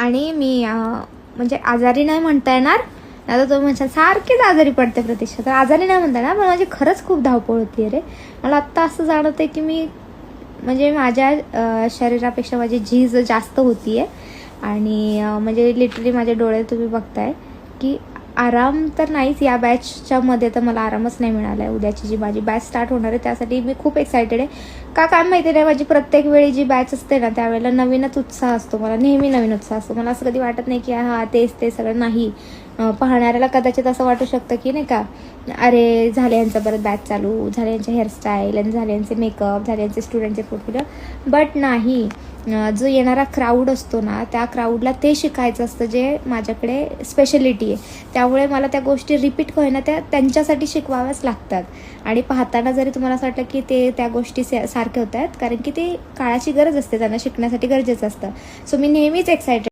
आणि मी म्हणजे आजारी नाही म्हणता येणार. आता तो म्हणशाल सारखीच आजारी पडते प्रतीक्षा, तर आजारी नाही म्हणता येणार, पण माझी खरंच खूप धावपळ होती रे. मला आत्ता असं जाणवतं की मी म्हणजे माझ्या शरीरापेक्षा माझी झीज जास्त होती आहे. आणि म्हणजे लिटरली माझे डोळे तुम्ही बघताय की आराम तर नाहीच. या बॅचच्या मध्ये तर मला आरामच नाही मिळाला आहे. उद्याची जी माझी बॅच स्टार्ट होणार आहे त्यासाठी मी खूप एक्सायटेड आहे. का काय माहिती नाही, माझी प्रत्येक वेळी जी बॅच असते ना त्यावेळेला नवीनच उत्साह असतो. मला नेहमी नवीन उत्साह असतो. मला असं कधी वाटत नाही की हा तेच ते सगळं नाही. पाहणाऱ्याला कदाचित असं वाटू शकतं की नाही का, अरे झाले यांचं परत बॅच चालू, झाले यांचे हेअरस्टाईल आणि झाले यांचे मेकअप, झाले यांचे स्टुडंटचे फोटो. बट नाही, जो येणारा क्राऊड असतो ना त्या क्राऊडला ते शिकायचं असतं जे माझ्याकडे स्पेशलिटी आहे. त्यामुळे मला त्या गोष्टी रिपीट होईना त्या त्यांच्यासाठी शिकवाव्याच लागतात. आणि पाहताना जरी तुम्हाला असं वाटलं की ते त्या गोष्टी सारख्या होत आहेत, कारण की ते काळाची गरज असते, त्यांना शिकण्यासाठी गरजेचं असतं. सो मी नेहमीच एक्सायटेड